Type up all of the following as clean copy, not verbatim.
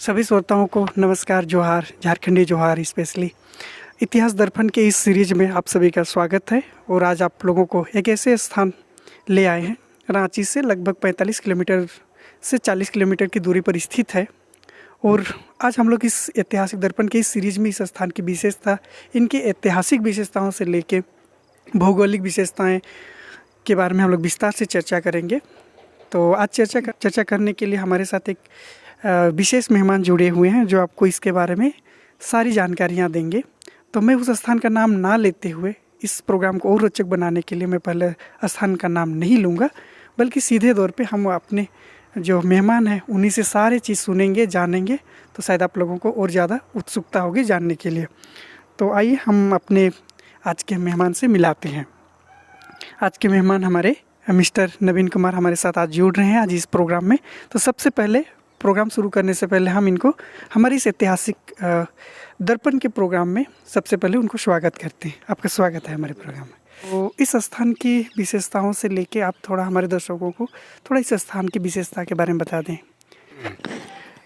सभी श्रोताओं को नमस्कार, जोहार, झारखंडी जोहार। स्पेशली इतिहास दर्पण के इस सीरीज में आप सभी का स्वागत है। और आज आप लोगों को एक ऐसे स्थान ले आए हैं, रांची से लगभग 45 किलोमीटर से 40 किलोमीटर की दूरी पर स्थित है। और आज हम लोग इस ऐतिहासिक दर्पण के इस सीरीज में इस स्थान की विशेषता, इनकी ऐतिहासिक विशेषताओं से लेके भौगोलिक विशेषताएं के बारे में हम लोग विस्तार से चर्चा करेंगे। तो आज चर्चा करने के लिए हमारे साथ एक विशेष मेहमान जुड़े हुए हैं जो आपको इसके बारे में सारी जानकारियां देंगे। तो मैं उस स्थान का नाम ना लेते हुए इस प्रोग्राम को और रोचक बनाने के लिए मैं पहले स्थान का नाम नहीं लूँगा, बल्कि सीधे तौर पे हम अपने जो मेहमान हैं उन्हीं से सारी चीज़ सुनेंगे, जानेंगे। तो शायद आप लोगों को और ज़्यादा उत्सुकता होगी जानने के लिए। तो आइए हम अपने आज के मेहमान से मिलाते हैं। आज के मेहमान हमारे मिस्टर नवीन कुमार हमारे साथ आज जुड़ रहे हैं आज इस प्रोग्राम में। तो सबसे पहले प्रोग्राम शुरू करने से पहले हम इनको हमारी इस ऐतिहासिक दर्पण के प्रोग्राम में सबसे पहले उनको स्वागत करते हैं। आपका स्वागत है हमारे प्रोग्राम में। तो इस स्थान की विशेषताओं से लेके आप थोड़ा हमारे दर्शकों को थोड़ा इस स्थान की विशेषता के बारे में बता दें।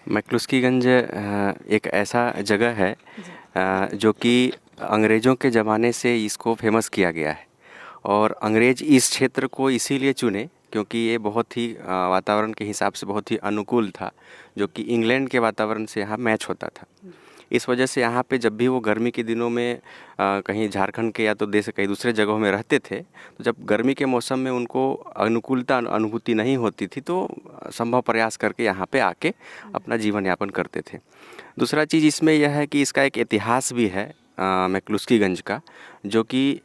मैक्लुस्कीगंज एक ऐसा जगह है जो कि अंग्रेज़ों के ज़माने से इसको फेमस किया गया है। और अंग्रेज़ इस क्षेत्र को इसीलिए चुने क्योंकि ये बहुत ही वातावरण के हिसाब से बहुत ही अनुकूल था, जो कि इंग्लैंड के वातावरण से यहाँ मैच होता था। इस वजह से यहाँ पे जब भी वो गर्मी के दिनों में कहीं झारखंड के या तो देश कहीं दूसरे जगहों में रहते थे, तो जब गर्मी के मौसम में उनको अनुकूलता अनुभूति नहीं होती थी तो संभव प्रयास करके यहाँ पे आके अपना जीवन यापन करते थे। दूसरा चीज़ इसमें यह है कि इसका एक इतिहास भी है मैक्लुस्कीगंज का, जो कि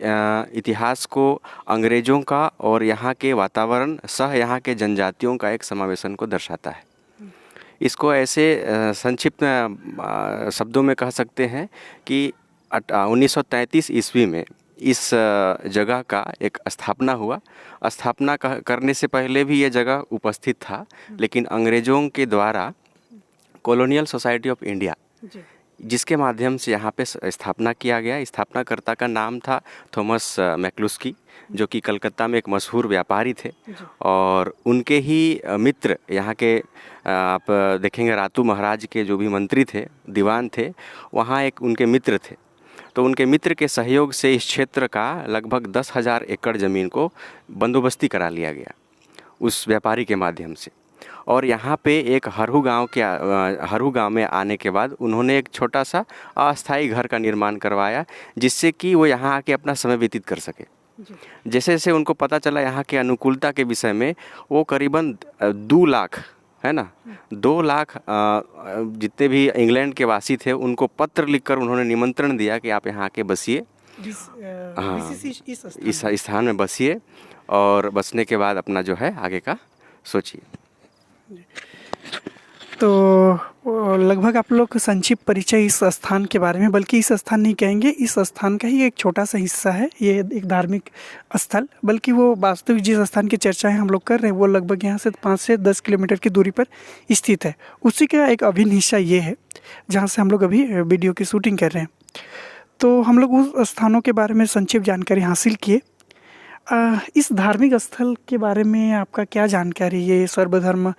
इतिहास को अंग्रेज़ों का और यहाँ के वातावरण सह यहाँ के जनजातियों का एक समावेशन को दर्शाता है। इसको ऐसे संक्षिप्त शब्दों में कह सकते हैं कि 1933 ईस्वी में इस जगह का एक स्थापना हुआ। स्थापना करने से पहले भी ये जगह उपस्थित था, लेकिन अंग्रेज़ों के द्वारा कॉलोनियल सोसाइटी ऑफ इंडिया, जिसके माध्यम से यहाँ पे स्थापना किया गया। स्थापनाकर्ता का नाम था थॉमस मैक्लुस्की, जो कि कलकत्ता में एक मशहूर व्यापारी थे। और उनके ही मित्र यहाँ के आप देखेंगे रातू महाराज के जो भी मंत्री थे, दीवान थे, वहाँ एक उनके मित्र थे। तो उनके मित्र के सहयोग से इस क्षेत्र का लगभग 10,000 एकड़ ज़मीन को बंदोबस्ती करा लिया गया उस व्यापारी के माध्यम से। और यहाँ पे एक हरहू गांव में आने के बाद उन्होंने एक छोटा सा अस्थायी घर का निर्माण करवाया, जिससे कि वो यहाँ आके अपना समय व्यतीत कर सके। जैसे जैसे उनको पता चला यहाँ के अनुकूलता के विषय में, वो करीबन 2 लाख है ना 2 लाख जितने भी इंग्लैंड के वासी थे उनको पत्र लिखकर उन्होंने निमंत्रण दिया कि आप यहाँ आके बसिए, इस स्थान में बसिए और बसने के बाद अपना जो है आगे का सोचिए। तो लगभग आप लोग संक्षिप्त परिचय इस स्थान के बारे में, बल्कि इस स्थान नहीं कहेंगे, इस स्थान का ही एक छोटा सा हिस्सा है ये एक धार्मिक स्थल, बल्कि वो वास्तविक जिस स्थान की चर्चाएं हम लोग कर रहे हैं वो लगभग यहाँ से 5 से 10 किलोमीटर की दूरी पर स्थित है। उसी का एक अभिन्न हिस्सा ये है जहाँ से हम लोग अभी वीडियो की शूटिंग कर रहे हैं। तो हम लोग उस स्थानों के बारे में संक्षिप्त जानकारी हासिल किए। इस धार्मिक स्थल के बारे में आपका क्या जानकारी? ये सर्वधर्म,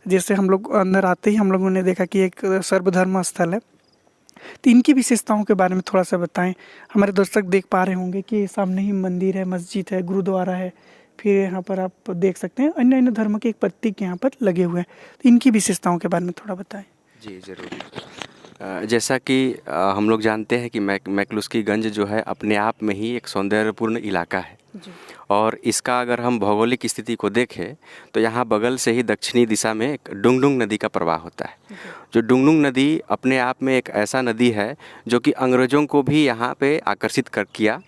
जैसे हम लोग अंदर आते ही हम लोगों ने देखा कि एक सर्वधर्म स्थल है, तो इनकी विशेषताओं के बारे में थोड़ा सा बताएं। हमारे दर्शक देख पा रहे होंगे कि सामने ही मंदिर है, मस्जिद है, गुरुद्वारा है, फिर यहाँ पर आप देख सकते हैं अन्य अन्य धर्म के एक प्रतीक यहाँ पर लगे हुए हैं। तो इनकी विशेषताओं के बारे में थोड़ा बताएँ। जी ज़रूर। जैसा कि हम लोग जानते हैं कि मैक्लुस्कीगंज जो है अपने आप में ही एक सौंदर्यपूर्ण इलाका है। और इसका अगर हम भौगोलिक स्थिति को देखें तो यहाँ बगल से ही दक्षिणी दिशा में एक डुंगडुंग नदी का प्रवाह होता है। जो डुंगडुंग नदी अपने आप में एक ऐसा नदी है जो कि अंग्रेज़ों को भी यहाँ पे आकर्षित किया।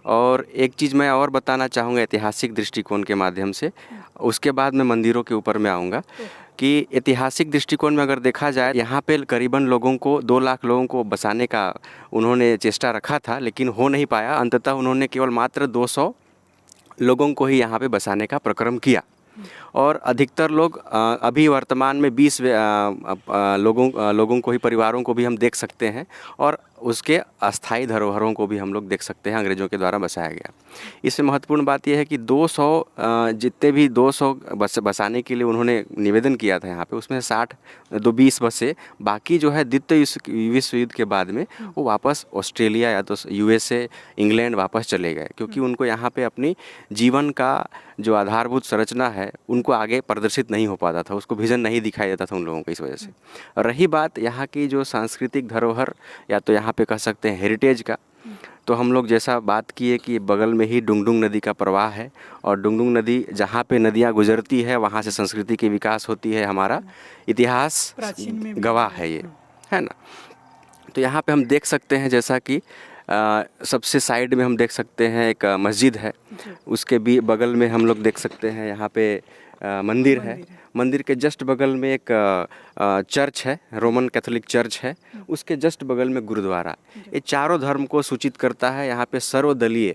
और एक चीज़ मैं और बताना चाहूँगा ऐतिहासिक दृष्टिकोण के माध्यम से, उसके बाद मैं मंदिरों के ऊपर में आऊँगा कि ऐतिहासिक दृष्टिकोण में अगर देखा जाए यहाँ पे करीबन लोगों को 2 लाख लोगों को बसाने का उन्होंने चेष्टा रखा था, लेकिन हो नहीं पाया। अंततः उन्होंने केवल मात्र 200 लोगों को ही यहाँ पे बसाने का प्रक्रम किया। और अधिकतर लोग अभी वर्तमान में 20 लोगों को ही, परिवारों को भी हम देख सकते हैं। और उसके अस्थायी धरोहरों को भी हम लोग देख सकते हैं, अंग्रेज़ों के द्वारा बसाया गया। इसमें महत्वपूर्ण बात यह है कि 200 जितने भी 200 बसाने के लिए उन्होंने निवेदन किया था यहाँ पे, उसमें 20 बसे, बाकी जो है द्वितीय विश्व युद्ध के बाद में वो वापस ऑस्ट्रेलिया या तो यूएसए, इंग्लैंड वापस चले गए, क्योंकि उनको यहाँ पे अपनी जीवन का जो आधारभूत संरचना है उनको आगे प्रदर्शित नहीं हो पाता था, उसको विजन नहीं दिखाई देता था उन लोगों को, इस वजह से। और रही बात यहाँ की जो सांस्कृतिक धरोहर या तो यहाँ पे कह सकते हैं हेरिटेज का, तो हम लोग जैसा बात किए कि बगल में ही डुंगडुंग नदी का प्रवाह है, और डुंगडुंग नदी जहाँ पे नदियाँ गुजरती है वहाँ से संस्कृति की विकास होती है, हमारा इतिहास गवाह है ये, है ना। तो यहाँ पे हम देख सकते हैं जैसा कि सबसे साइड में हम देख सकते हैं एक मस्जिद है, उसके भी बगल में हम लोग देख सकते हैं यहाँ पे मंदिर है। मंदिर के जस्ट बगल में एक चर्च है, रोमन कैथोलिक चर्च है, उसके जस्ट बगल में गुरुद्वारा। ये चारों धर्म को सूचित करता है, यहाँ पे सर्वदलीय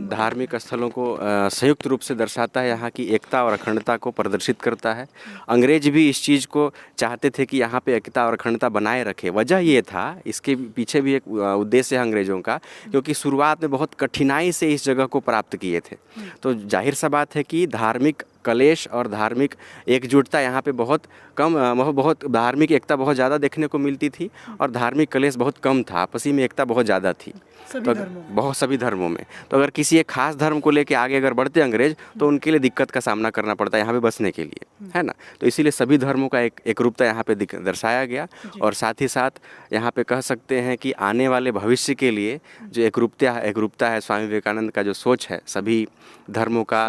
धार्मिक स्थलों को संयुक्त रूप से दर्शाता है, यहाँ की एकता और अखंडता को प्रदर्शित करता है। अंग्रेज भी इस चीज़ को चाहते थे कि यहाँ पे एकता और अखंडता बनाए रखे। वजह ये था, इसके पीछे भी एक उद्देश्य है अंग्रेज़ों का, क्योंकि शुरुआत में बहुत कठिनाई से इस जगह को प्राप्त किए थे। तो जाहिर सा बात है कि धार्मिक कलेश और धार्मिक एकजुटता यहाँ पे बहुत कम, बहुत धार्मिक एकता बहुत ज़्यादा देखने को मिलती थी और धार्मिक कलेश बहुत कम था, आपसी में एकता बहुत ज़्यादा थी सभी धर्मों में। तो अगर किसी एक खास धर्म को लेके आगे अगर बढ़ते अंग्रेज, तो उनके लिए दिक्कत का सामना करना पड़ता है यहाँ पे बसने के लिए, है ना। तो इसीलिए सभी धर्मों का एक रूपता यहाँ पे दर्शाया गया, और साथ ही साथ यहाँ पे कह सकते हैं कि आने वाले भविष्य के लिए जो एकरूपता है, स्वामी विवेकानंद का जो सोच है, सभी धर्मों का,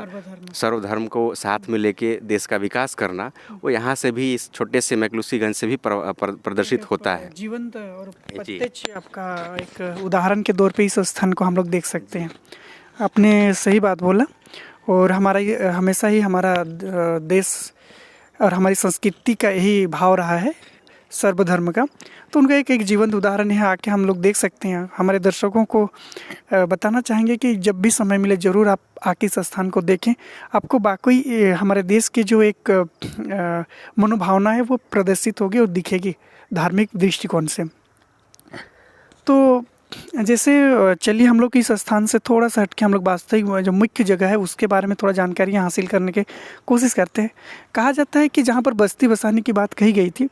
सर्वधर्म को साथ में लेके देश का विकास करना, वो यहाँ से भी, इस छोटे से मैक्लूसीगंज से भी प्रदर्शित होता है। जीवंत और प्रत्यक्ष आपका एक उदाहरण के तौर पे इस स्थान को हम लोग देख सकते हैं। आपने सही बात बोला, और हमेशा ही हमारा देश और हमारी संस्कृति का यही भाव रहा है, सर्वधर्म का। तो उनका एक जीवंत उदाहरण है, आके हम लोग देख सकते हैं। हमारे दर्शकों को बताना चाहेंगे कि जब भी समय मिले ज़रूर आप आके इस स्थान को देखें। आपको वाकई हमारे देश की जो एक मनोभावना है वो प्रदर्शित होगी और दिखेगी धार्मिक दृष्टिकोण से। तो जैसे चलिए हम लोग इस स्थान से थोड़ा सा हटके हम लोग वास्तविक जो मुख्य जगह है उसके बारे में थोड़ा जानकारियाँ हासिल करने की कोशिश करते हैं। कहा जाता है कि जहाँ पर बस्ती बसाने की बात कही गई थी,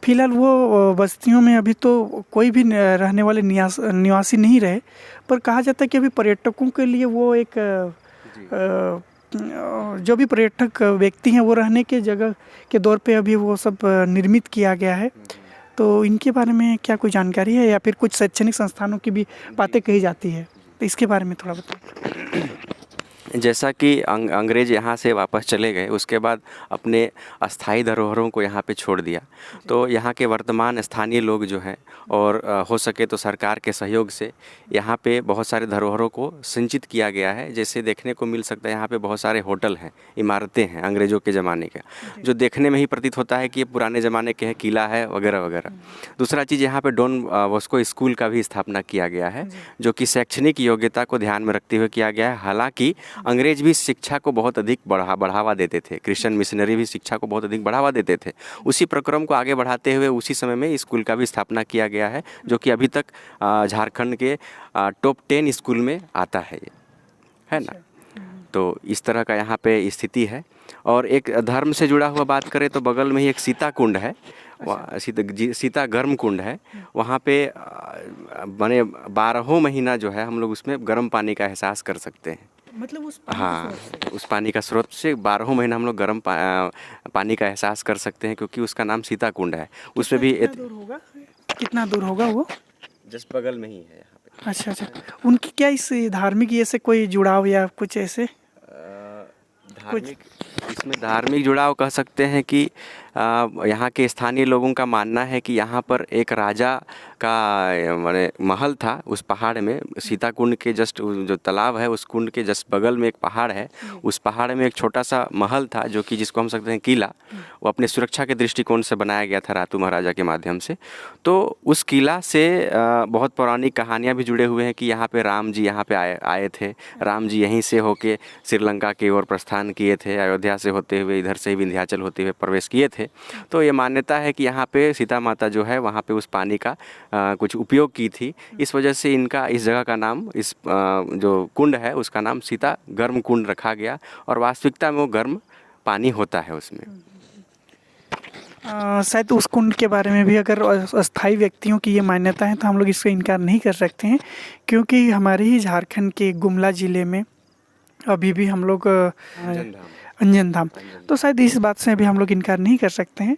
फिलहाल वो बस्तियों में अभी तो कोई भी रहने वाले निवासी नहीं रहे, पर कहा जाता है कि अभी पर्यटकों के लिए वो एक जो भी पर्यटक व्यक्ति हैं वो रहने के जगह के दौर पे अभी वो सब निर्मित किया गया है। तो इनके बारे में क्या कोई जानकारी है, या फिर कुछ शैक्षणिक संस्थानों की भी बातें कही जाती है, तो इसके बारे में थोड़ा बताइए। जैसा कि अंग्रेज यहाँ से वापस चले गए, उसके बाद अपने अस्थाई धरोहरों को यहाँ पे छोड़ दिया, तो यहाँ के वर्तमान स्थानीय लोग जो हैं, और हो सके तो सरकार के सहयोग से यहाँ पे बहुत सारे धरोहरों को संचित किया गया है। जैसे देखने को मिल सकता है, यहाँ पे बहुत सारे होटल हैं, इमारतें हैं अंग्रेज़ों के ज़माने का, जो देखने में ही प्रतीत होता है कि ये पुराने ज़माने के हैं, किला है वगैरह वगैरह। दूसरा चीज़, यहाँ पे डॉन बॉस्को स्कूल का भी स्थापना किया गया है, जो कि शैक्षणिक योग्यता को ध्यान में रखते हुए किया गया है। हालाँकि अंग्रेज भी शिक्षा को बहुत अधिक बढ़ावा देते थे, क्रिश्चियन मिशनरी भी शिक्षा को बहुत अधिक बढ़ावा देते थे। उसी प्रक्रम को आगे बढ़ाते हुए उसी समय में स्कूल का भी स्थापना किया गया है, जो कि अभी तक झारखंड के टॉप 10 स्कूल में आता है ये, है ना। तो इस तरह का यहाँ पे स्थिति है। और एक धर्म से जुड़ा हुआ बात करें तो बगल में ही एक सीता कुंड है, सीता गर्म कुंड है। वहाँ पे माने 12 महीना जो है हम लोग उसमें गर्म पानी का एहसास कर सकते हैं। मतलब उस पानी का स्रोत से 12 महीना हम लोग गर्म पानी का एहसास कर सकते हैं, क्योंकि उसका नाम सीता कुंड है। उसमें भी कितना दूर होगा वो? जस्ट बगल में ही है यहाँ पे। अच्छा, उनकी क्या इस धार्मिक ये से कोई जुड़ाव या कुछ ऐसे? इसमें धार्मिक जुड़ाव कह सकते हैं कि यहाँ के स्थानीय लोगों का मानना है कि यहाँ पर एक राजा का माने महल था उस पहाड़ में। सीता कुंड के जस्ट जो तालाब है उस कुंड के जस्ट बगल में एक पहाड़ है, उस पहाड़ में एक छोटा सा महल था, जो कि जिसको हम सकते हैं किला। वो अपने सुरक्षा के दृष्टिकोण से बनाया गया था रातू महाराजा के माध्यम से। तो उस किला से बहुत पौराणिक कहानियाँ भी जुड़े हुए हैं कि यहाँ पे राम जी यहाँ पे आए थे। राम जी यहीं से होके श्रीलंका की ओर प्रस्थान किए थे, अयोध्या से होते हुए इधर से ही विंध्याचल होते हुए प्रवेश किए थे। तो ये मान्यता है कि यहाँ पे सीता माता जो है वहाँ पे उस पानी का कुछ उपयोग की थी। इस वजह से इनका इस जगह का नाम, इस जो कुंड है उसका नाम सीता गर्म कुंड रखा गया, और वास्तविकता में वो गर्म पानी होता है उसमें। शायद उस कुंड के बारे में भी अगर अस्थाई व्यक्तियों की ये मान्यता है तो हम लोग इससे इनकार नहीं कर सकते हैं, क्योंकि हमारे ही झारखंड के गुमला ज़िले में अभी भी हम लोग अंजन धाम, तो शायद इस बात से भी हम लोग इनकार नहीं कर सकते हैं।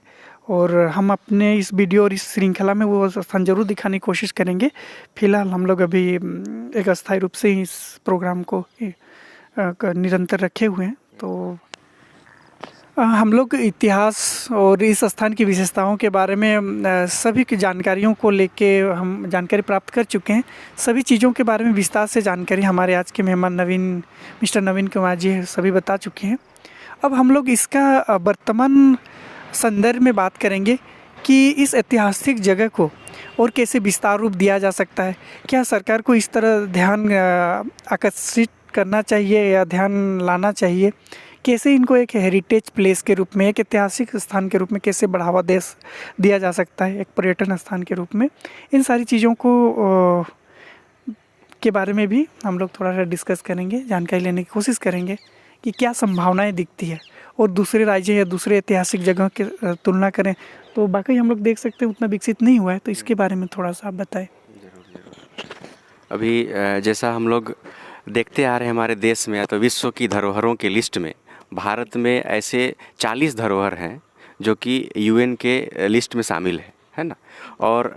और हम अपने इस वीडियो और इस श्रृंखला में वो स्थान जरूर दिखाने की कोशिश करेंगे। फिलहाल हम लोग अभी एक अस्थायी रूप से इस प्रोग्राम को निरंतर रखे हुए हैं। तो हम लोग इतिहास और इस स्थान की विशेषताओं के बारे में सभी की जानकारियों को लेके हम जानकारी प्राप्त कर चुके हैं। सभी चीज़ों के बारे में विस्तार से जानकारी हमारे आज के मेहमान मिस्टर नवीन कुमार जी सभी बता चुके हैं। अब हम लोग इसका वर्तमान संदर्भ में बात करेंगे कि इस ऐतिहासिक जगह को और कैसे विस्तार रूप दिया जा सकता है। क्या सरकार को इस तरह ध्यान आकर्षित करना चाहिए या ध्यान लाना चाहिए, कैसे इनको एक हेरिटेज प्लेस के रूप में, एक ऐतिहासिक स्थान के रूप में कैसे बढ़ावा दिया जा सकता है, एक पर्यटन स्थान के रूप में। इन सारी चीज़ों को के बारे में भी हम लोग थोड़ा सा डिस्कस करेंगे, जानकारी लेने की कोशिश करेंगे कि क्या संभावनाएं दिखती है। और दूसरे राज्य या दूसरे ऐतिहासिक जगहों की तुलना करें तो बाकी हम लोग देख सकते हैं उतना विकसित नहीं हुआ है, तो इसके बारे में थोड़ा सा आप बताएं। अभी जैसा हम लोग देखते आ रहे हैं हमारे देश में या तो विश्व की धरोहरों के लिस्ट में भारत में ऐसे 40 धरोहर हैं जो कि यूएन के लिस्ट में शामिल है ना। और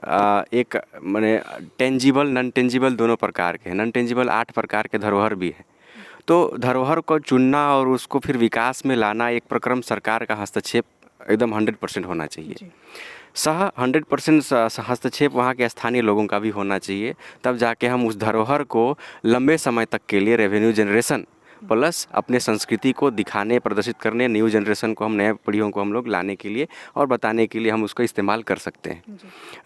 एक माने टेंजिबल नॉन टेंजिबल दोनों प्रकार के हैं। नॉन टेंजिबल 8 प्रकार के धरोहर भी हैं। तो धरोहर को चुनना और उसको फिर विकास में लाना एक प्रक्रम सरकार का हस्तक्षेप एकदम 100% होना चाहिए। 100% हस्तक्षेप वहाँ के स्थानीय लोगों का भी होना चाहिए, तब जाके हम उस धरोहर को लंबे समय तक के लिए रेवेन्यू जनरेशन प्लस अपने संस्कृति को दिखाने, प्रदर्शित करने, न्यू जनरेशन को, हम नए पीढ़ियों को हम लोग लाने के लिए और बताने के लिए हम उसका इस्तेमाल कर सकते हैं।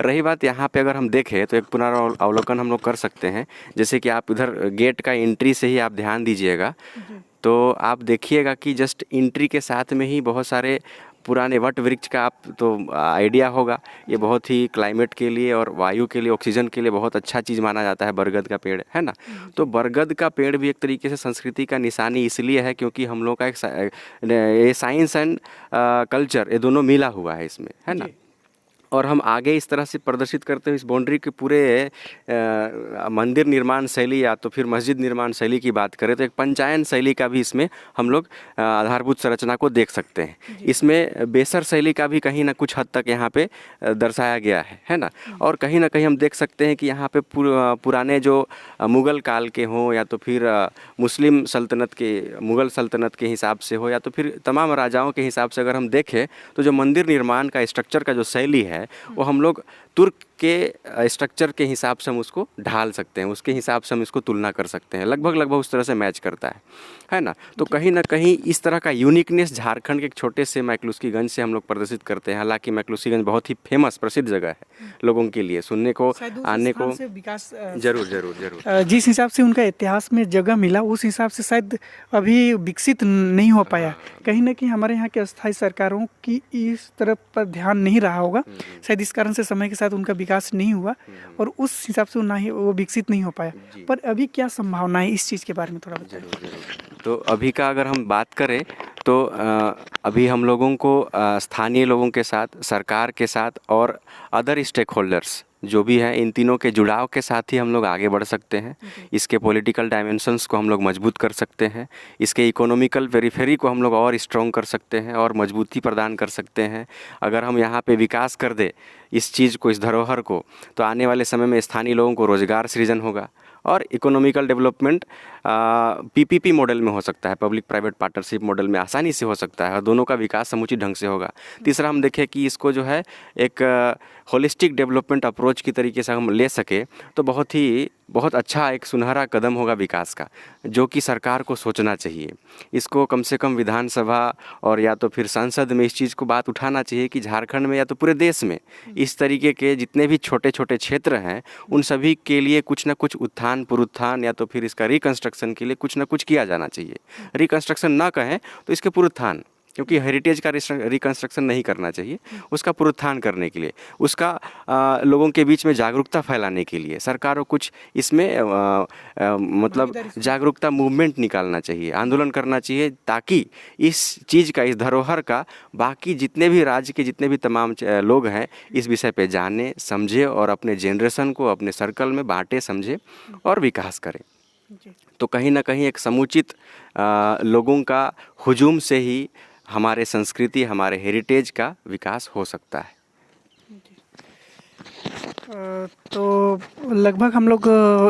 रही बात यहाँ पे अगर हम देखें तो एक पुनरावलोकन हम लोग कर सकते हैं। जैसे कि आप इधर गेट का एंट्री से ही आप ध्यान दीजिएगा तो आप देखिएगा कि जस्ट एंट्री के साथ में ही बहुत सारे पुराने वट वृक्ष का आप तो आइडिया होगा। ये बहुत ही क्लाइमेट के लिए और वायु के लिए, ऑक्सीजन के लिए बहुत अच्छा चीज़ माना जाता है बरगद का पेड़, है ना। तो बरगद का पेड़ भी एक तरीके से संस्कृति का निशानी इसलिए है क्योंकि हम लोग का ये साइंस एंड कल्चर ये दोनों मिला हुआ है इसमें, है ना। और हम आगे इस तरह से प्रदर्शित करते हुए इस बाउंड्री के पूरे मंदिर निर्माण शैली या तो फिर मस्जिद निर्माण शैली की बात करें तो एक पंचायन शैली का भी इसमें हम लोग आधारभूत संरचना को देख सकते हैं। इसमें बेसर शैली का भी कहीं ना कुछ हद तक यहाँ पे दर्शाया गया है ना। और कहीं ना कहीं हम देख सकते हैं कि यहाँ पे पुराने जो मुग़ल काल के हों या तो फिर मुस्लिम सल्तनत के, मुग़ल सल्तनत के हिसाब से हो या तो फिर तमाम राजाओं के हिसाब से अगर हम देखें तो जो मंदिर निर्माण का स्ट्रक्चर का जो शैली है वो हम लोग तुर्क के स्ट्रक्चर के हिसाब से हम उसको ढाल सकते हैं, उसके हिसाब से हम इसको तुलना कर सकते हैं। लगभग उस तरह से मैच करता है ना। तो कहीं ना कहीं इस तरह का यूनिकनेस झारखंड के एक छोटे से मैक्लुस्कीगंज से हम लोग प्रदर्शित करते हैं। हालांकि मैक्लुस्कीगंज बहुत ही फेमस प्रसिद्ध जगह है लोगों के लिए, सुनने को आने को विकास जरूर जिस हिसाब से उनका इतिहास में जगह मिला उस हिसाब से शायद अभी विकसित नहीं हो पाया। कहीं ना कहीं हमारे यहाँ के अस्थायी सरकारों की इस तरफ पर ध्यान नहीं रहा होगा, शायद इस कारण से समय के साथ उनका विकास नहीं हुआ और उस हिसाब से ना ही वो विकसित नहीं हो पाया। पर अभी क्या संभावना है इस चीज़ के बारे में थोड़ा बताइए। तो अभी का अगर हम बात करें तो अभी हम लोगों को स्थानीय लोगों के साथ, सरकार के साथ और अदर स्टेक होल्डर्स जो भी हैं, इन तीनों के जुड़ाव के साथ ही हम लोग आगे बढ़ सकते हैं। इसके पॉलिटिकल डायमेंशंस को हम लोग मजबूत कर सकते हैं, इसके इकोनॉमिकल पेरिफेरी को हम लोग और स्ट्रॉन्ग कर सकते हैं और मजबूती प्रदान कर सकते हैं। अगर हम यहाँ पे विकास कर दे इस चीज़ को, इस धरोहर को, तो आने वाले समय में स्थानीय लोगों को रोज़गार सृजन होगा और इकोनॉमिकल डेवलपमेंट पीपीपी मॉडल में हो सकता है, पब्लिक प्राइवेट पार्टनरशिप मॉडल में आसानी से हो सकता है और दोनों का विकास समुचित ढंग से होगा। तीसरा हम देखें कि इसको जो है एक होलिस्टिक डेवलपमेंट अप्रोच की तरीके से हम ले सके तो बहुत अच्छा एक सुनहरा कदम होगा विकास का, जो कि सरकार को सोचना चाहिए। इसको कम से कम विधानसभा और या तो फिर संसद में इस चीज़ को बात उठाना चाहिए कि झारखंड में या तो पूरे देश में इस तरीके के जितने भी छोटे छोटे क्षेत्र हैं उन सभी के लिए कुछ ना कुछ उत्थान पुरुत्थान या तो फिर इसका रिकंस्ट्रक्शन के लिए कुछ ना कुछ किया जाना चाहिए। रिकंस्ट्रक्शन ना कहें तो इसके पुरुत्थान क्योंकि हेरिटेज का रिकंस्ट्रक्शन नहीं करना चाहिए, उसका पुनरुत्थान करने के लिए, उसका लोगों के बीच में जागरूकता फैलाने के लिए सरकार को कुछ इसमें मतलब जागरूकता मूवमेंट निकालना चाहिए, आंदोलन करना चाहिए, ताकि इस चीज़ का, इस धरोहर का बाकी जितने भी राज्य के जितने भी तमाम लोग हैं इस विषय पे जाने, समझे और अपने जनरेशन को अपने सर्कल में बांटे, समझे और विकास करें। तो कहीं ना कहीं एक समुचित लोगों का हुजूम से ही हमारे संस्कृति, हमारे हेरिटेज का विकास हो सकता है। तो लगभग हम लोग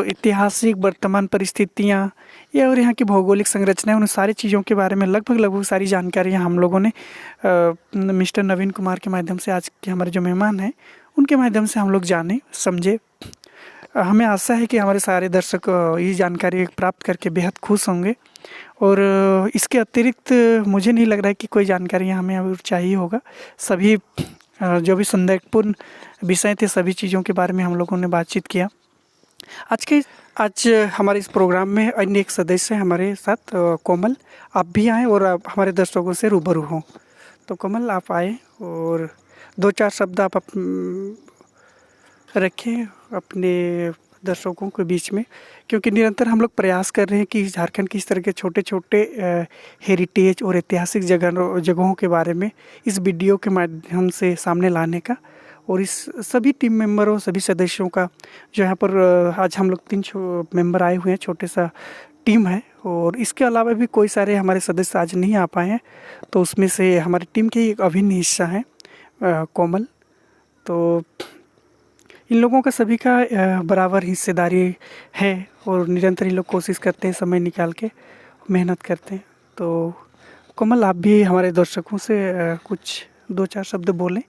ऐतिहासिक वर्तमान परिस्थितियाँ या और यहाँ की भौगोलिक संरचना, उन सारी चीज़ों के बारे में लगभग सारी जानकारियाँ हम लोगों ने मिस्टर नवीन कुमार के माध्यम से, आज के हमारे जो मेहमान हैं उनके माध्यम से हम लोग जाने, समझे। हमें आशा है कि हमारे सारे दर्शक ये जानकारी प्राप्त करके बेहद खुश होंगे। और इसके अतिरिक्त मुझे नहीं लग रहा है कि कोई जानकारी हमें और चाहिए होगा। सभी जो भी संदेहपूर्ण विषय थे, सभी चीज़ों के बारे में हम लोगों ने बातचीत किया। आज हमारे इस प्रोग्राम में अन्य एक सदस्य हमारे साथ, कोमल, आप भी आए और आप हमारे दर्शकों से रूबरू हों। तो कोमल, आप आए और 2-4 शब्द आप रखें अपने दर्शकों के बीच में, क्योंकि निरंतर हम लोग प्रयास कर रहे हैं कि झारखंड की इस तरह के छोटे छोटे हेरिटेज और ऐतिहासिक जगहों के बारे में इस वीडियो के माध्यम से सामने लाने का। और इस सभी टीम मेंबरों, सभी सदस्यों का जो यहाँ पर आज हम लोग 3 मेंबर आए हुए हैं, छोटे सा टीम है। और इसके अलावा भी कोई सारे हमारे सदस्य आज नहीं आ पाए हैं, तो उसमें से हमारी टीम के एक अभिन्न हिस्सा है कोमल। तो इन लोगों का सभी का बराबर हिस्सेदारी है और निरंतर ये लोग कोशिश करते हैं, समय निकाल के मेहनत करते हैं। तो कोमल, आप भी हमारे दर्शकों से कुछ 2-4 शब्द बोलें।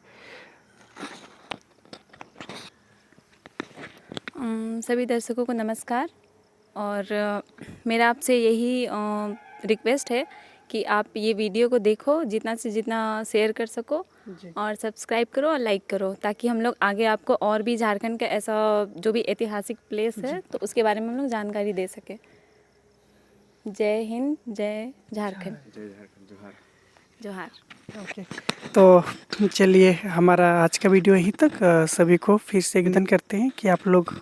सभी दर्शकों को नमस्कार। और मेरा आपसे यही रिक्वेस्ट है कि आप ये वीडियो को देखो, जितना से जितना शेयर कर सको और सब्सक्राइब करो और लाइक करो, ताकि हम लोग आगे आपको और भी झारखंड का ऐसा जो भी ऐतिहासिक प्लेस है तो उसके बारे में हम लोग जानकारी दे सके। जय हिंद, जय झारखंड। जोहार। ओके, तो चलिए हमारा आज का वीडियो यहीं तक। सभी को फिर से निवेदन करते हैं कि आप लोग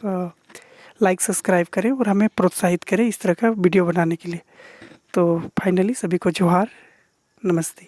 लाइक, सब्सक्राइब करें और हमें प्रोत्साहित करें इस तरह का वीडियो बनाने के लिए। तो फाइनली सभी को जोहार, नमस्ते।